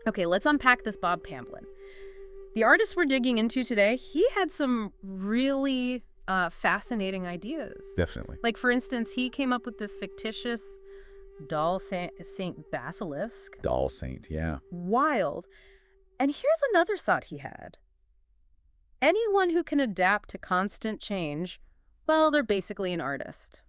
Okay, let's unpack this Bob Camblin. The artist we're digging into today, he had some really fascinating ideas. Definitely. Like, for instance, he came up with this fictitious doll Saint Basilisk. Doll Saint, yeah. Wild. And here's another thought he had. Anyone who can adapt to constant change, well, they're basically an artist.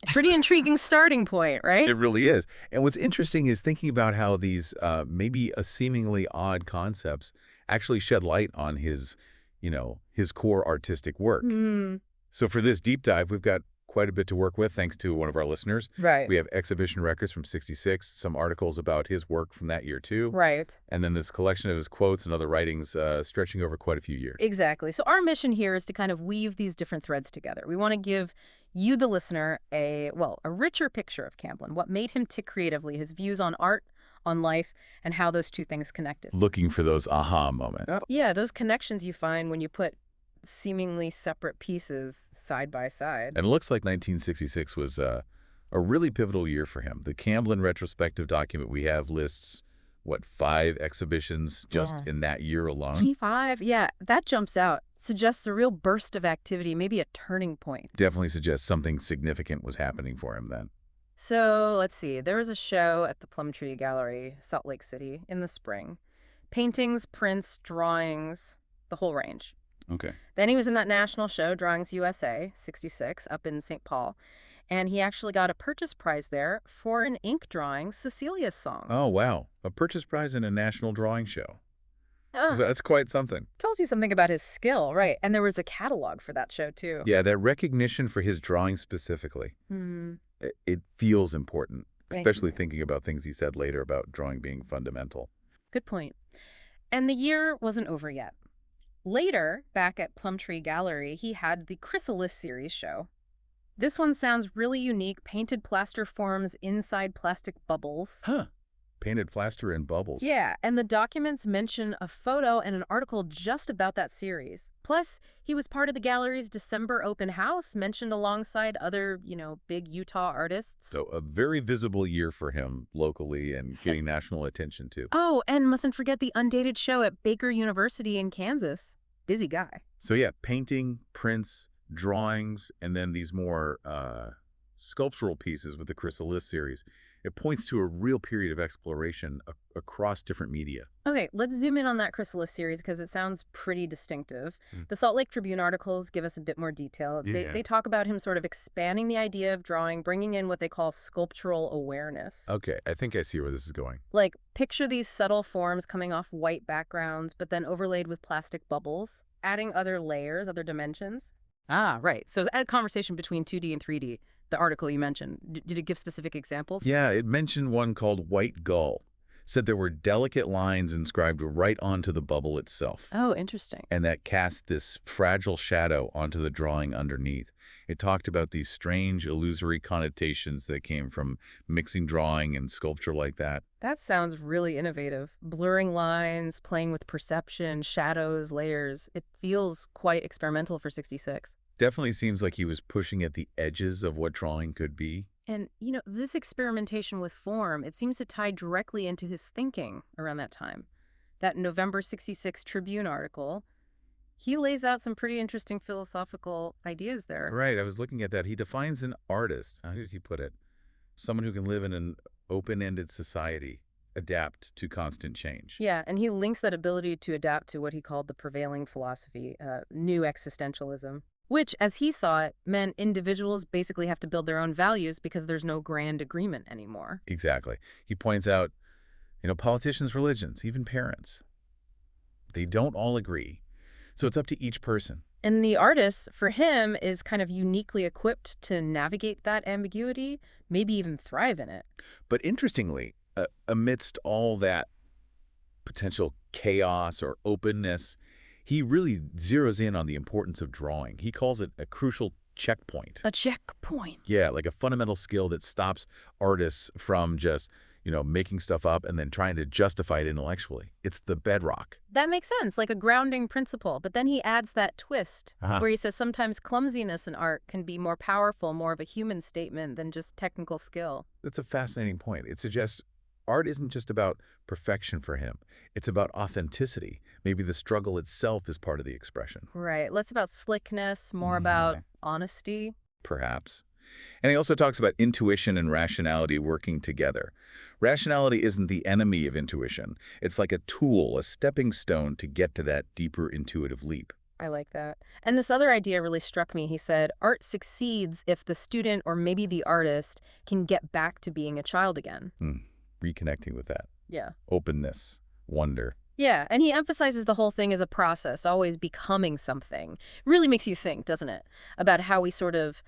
A pretty intriguing starting point, right? It really is. And what's interesting is thinking about how these maybe seemingly odd concepts actually shed light on his core artistic work. Hmm. So for this deep dive, we've got quite a bit to work with, thanks to one of our listeners. Right. We have exhibition records from '66, some articles about his work from that year too, Right. and then this collection of his quotes and other writings stretching over quite a few years. Exactly. So our mission here is to kind of weave these different threads together. We want to give you, the listener, a richer picture of Camblin, what made him tick creatively, his views on art, on life, and how those two things connected. Looking for those aha moments. Yeah, those connections you find when you put seemingly separate pieces side by side. And it looks like 1966 was a really pivotal year for him. The Camblin retrospective document we have lists, 5 exhibitions just in that year alone? 25, yeah, that jumps out. Suggests a real burst of activity, maybe a turning point. Definitely suggests something significant was happening for him then. So let's see. There was a show at the Plumtree Gallery, Salt Lake City, in the spring. Paintings, prints, drawings, the whole range. Okay. Then he was in that national show, Drawings USA, 66, up in St. Paul. And he actually got a purchase prize there for an ink drawing Cecilia's song. Oh, wow. A purchase prize in a national drawing show. Ah, That's quite something. tells you something about his skill, right? And there was a catalog for that show, too. Yeah, that recognition for his drawing specifically, Hmm. it feels important, Right. especially thinking about things he said later about drawing being fundamental. Good point. And the year wasn't over yet. Later, back at Plumtree Gallery, he had the Chrysalis series show. This one sounds really unique, painted plaster forms inside plastic bubbles. Huh. Painted plaster and bubbles. Yeah, and the documents mention a photo and an article just about that series. Plus, he was part of the gallery's December open house, mentioned alongside other, big Utah artists. So a very visible year for him locally and getting national attention too. Oh, and mustn't forget the undated show at Baker University in Kansas. Busy guy. So yeah, painting, prints, drawings, and then these more sculptural pieces with the Chrysalis series. It points to a real period of exploration across different media. Okay, let's zoom in on that Chrysalis series because it sounds pretty distinctive. The Salt Lake Tribune articles give us a bit more detail. Yeah. They talk about him sort of expanding the idea of drawing, bringing in what they call sculptural awareness. Okay, I think I see where this is going. Like, picture these subtle forms coming off white backgrounds, but then overlaid with plastic bubbles, adding other layers, other dimensions. Ah, right. So it's a conversation between 2D and 3D, the article you mentioned. Did it give specific examples? Yeah, it mentioned one called White Gull. Said there were delicate lines inscribed right onto the bubble itself. Oh, interesting. And that cast this fragile shadow onto the drawing underneath. It talked about these strange, illusory connotations that came from mixing drawing and sculpture like that. That sounds really innovative. Blurring lines, playing with perception, shadows, layers. It feels quite experimental for 66. Definitely seems like he was pushing at the edges of what drawing could be. And, this experimentation with form, it seems to tie directly into his thinking around that time. That November 66 Tribune article, he lays out some pretty interesting philosophical ideas there. Right, I was looking at that. He defines an artist. How did he put it? Someone who can live in an open-ended society, adapt to constant change. Yeah, and he links that ability to adapt to what he called the prevailing philosophy, new existentialism, which, as he saw it, meant individuals basically have to build their own values because there's no grand agreement anymore. Exactly. He points out, politicians, religions, even parents, they don't all agree. So it's up to each person. And the artist, for him, is kind of uniquely equipped to navigate that ambiguity, maybe even thrive in it. But interestingly, amidst all that potential chaos or openness, he really zeroes in on the importance of drawing. He calls it a crucial checkpoint. A checkpoint. Yeah, like a fundamental skill that stops artists from just, making stuff up and then trying to justify it intellectually. It's the bedrock. That makes sense, like a grounding principle. But then he adds that twist where he says sometimes clumsiness in art can be more powerful, more of a human statement than just technical skill. That's a fascinating point. It suggests art isn't just about perfection for him. It's about authenticity. Maybe the struggle itself is part of the expression. Right. Less about slickness, more about Mhm. honesty. Perhaps. And he also talks about intuition and rationality working together. Rationality isn't the enemy of intuition. It's like a tool, a stepping stone to get to that deeper intuitive leap. I like that. And this other idea really struck me. He said, art succeeds if the student or maybe the artist can get back to being a child again. Hmm. Reconnecting with that. Yeah. Openness, wonder. Yeah, and he emphasizes the whole thing as a process, always becoming something. Really makes you think, doesn't it? About how we sort of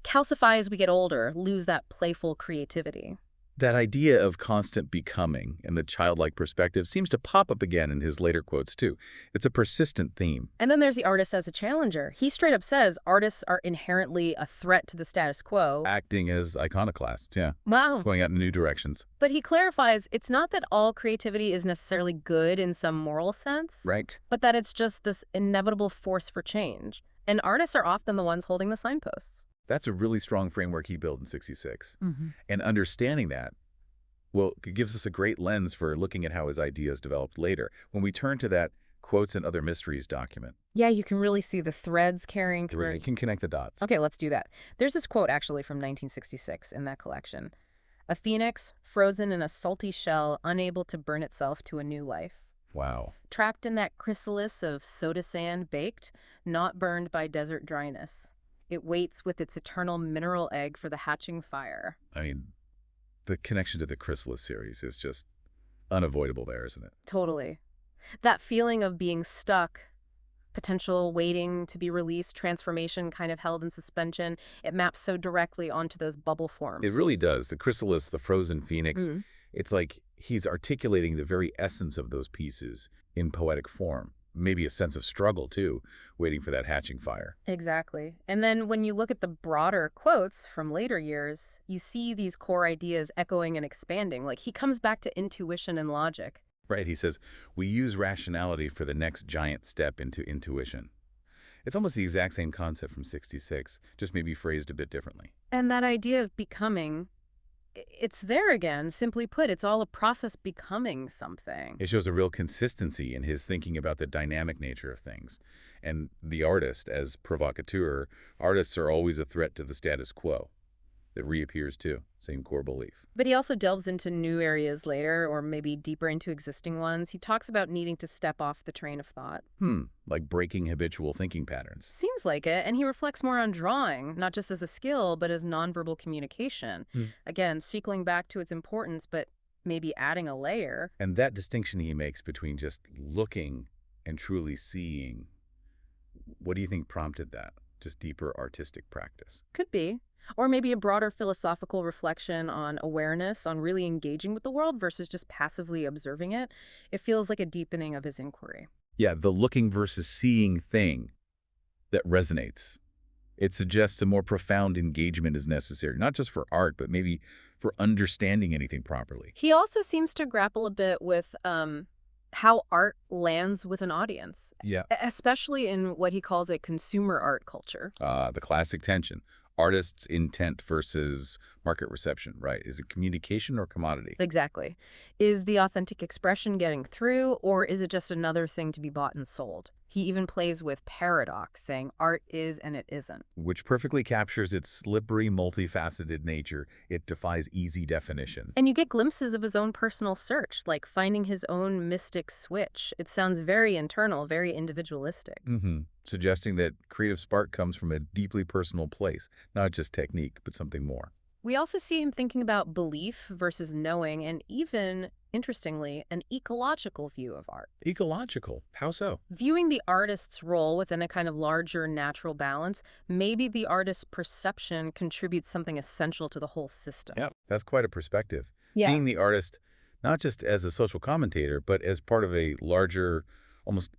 calcify as we get older, lose that playful creativity. That idea of constant becoming and the childlike perspective seems to pop up again in his later quotes, too. It's a persistent theme. And then there's the artist as a challenger. He straight up says artists are inherently a threat to the status quo. Acting as iconoclasts, yeah. Wow. Going out in new directions. But he clarifies it's not that all creativity is necessarily good in some moral sense, Right. but that it's just this inevitable force for change. And artists are often the ones holding the signposts. That's a really strong framework he built in 66. Mm-hmm. And understanding that, well, it gives us a great lens for looking at how his ideas developed later. When we turn to that Quotes and Other Mysteries document, Yeah, you can really see the threads carrying we through. can connect the dots. Okay, let's do that. There's this quote actually from 1966 in that collection. A phoenix, frozen in a salty shell, unable to burn itself to a new life. Wow. Trapped in that chrysalis of soda sand, baked, not burned by desert dryness. It waits with its eternal mineral egg for the hatching fire. I mean, the connection to the Chrysalis series is just unavoidable there, isn't it? Totally. That feeling of being stuck, potential waiting to be released, transformation kind of held in suspension, it maps so directly onto those bubble forms. It really does. The Chrysalis, the frozen phoenix, Mm. it's like he's articulating the very essence of those pieces in poetic form. Maybe a sense of struggle, too, waiting for that hatching fire. Exactly. And then when you look at the broader quotes from later years, you see these core ideas echoing and expanding. Like he comes back to intuition and logic. Right, he says, we use rationality for the next giant step into intuition. It's almost the exact same concept from 66, just maybe phrased a bit differently. And that idea of becoming, it's there again. Simply put, it's all a process becoming something. It shows a real consistency in his thinking about the dynamic nature of things. And the artist, as provocateur, artists are always a threat to the status quo. That reappears too, same core belief. But he also delves into new areas later, or maybe deeper into existing ones. He talks about needing to step off the train of thought. Like breaking habitual thinking patterns. Seems like it, and he reflects more on drawing, not just as a skill, but as nonverbal communication. Again, circling back to its importance, but maybe adding a layer. And that distinction he makes between just looking and truly seeing, what do you think prompted that? Just deeper artistic practice? Could be. Or maybe a broader philosophical reflection on awareness, on really engaging with the world versus just passively observing it. It feels like a deepening of his inquiry. Yeah, the looking versus seeing thing that resonates. It suggests a more profound engagement is necessary, not just for art, but maybe for understanding anything properly. He also seems to grapple a bit with how art lands with an audience, Yeah. especially in what he calls a consumer art culture. The classic tension. Artist's intent versus market reception, right? Is it communication or commodity? Exactly. Is the authentic expression getting through, or is it just another thing to be bought and sold? He even plays with paradox, saying art is and it isn't. Which perfectly captures its slippery, multifaceted nature. It defies easy definition. And you get glimpses of his own personal search, like finding his own mystic switch. It sounds very internal, very individualistic. Suggesting that creative spark comes from a deeply personal place, not just technique, but something more. We also see him thinking about belief versus knowing, and even, interestingly, an ecological view of art. Ecological? How so? Viewing the artist's role within a kind of larger natural balance, maybe the artist's perception contributes something essential to the whole system. Yeah, that's quite a perspective. Yeah. Seeing the artist not just as a social commentator, but as part of a larger, almost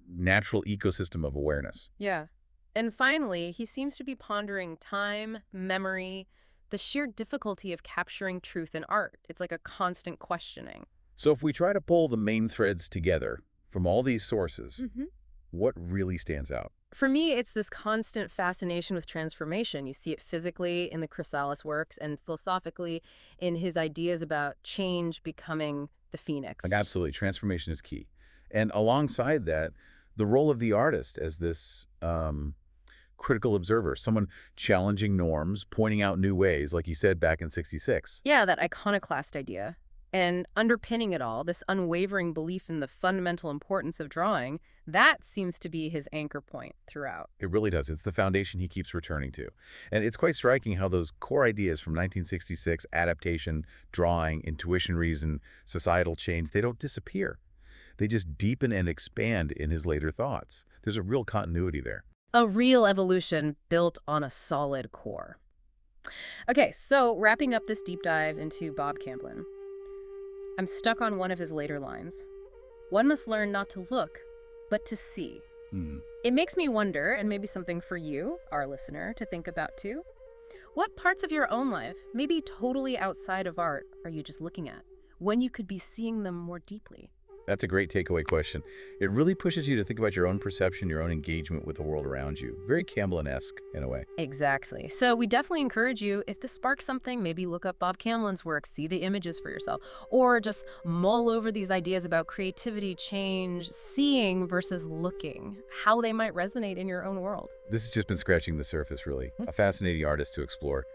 natural ecosystem of awareness. Yeah. And finally, he seems to be pondering time, memory, the sheer difficulty of capturing truth in art. It's like a constant questioning. So if we try to pull the main threads together from all these sources, what really stands out? For me, it's this constant fascination with transformation. You see it physically in the chrysalis works and philosophically in his ideas about change becoming the Like, phoenix. absolutely, transformation is key. And alongside that, the role of the artist as this critical observer, someone challenging norms, pointing out new ways, like you said back in '66. Yeah, that iconoclast idea. And underpinning it all, this unwavering belief in the fundamental importance of drawing, that seems to be his anchor point throughout. It really does. It's the foundation he keeps returning to. And it's quite striking how those core ideas from 1966, adaptation, drawing, intuition, reason, societal change, they don't disappear. They just deepen and expand in his later thoughts. There's a real continuity there. A real evolution built on a solid core. Okay, so wrapping up this deep dive into Bob Camblin, I'm stuck on one of his later lines. One must learn not to look, but to see. Hmm. It makes me wonder, and maybe something for you, our listener, to think about too. What parts of your own life, maybe totally outside of art, are you just looking at when you could be seeing them more deeply? That's a great takeaway question. It really pushes you to think about your own perception, your own engagement with the world around you. Very Camblin-esque in a way. Exactly. So we definitely encourage you, if this sparks something, maybe look up Bob Camblin's work, see the images for yourself, or just mull over these ideas about creativity, change, seeing versus looking, how they might resonate in your own world. This has just been scratching the surface, really. A fascinating artist to explore.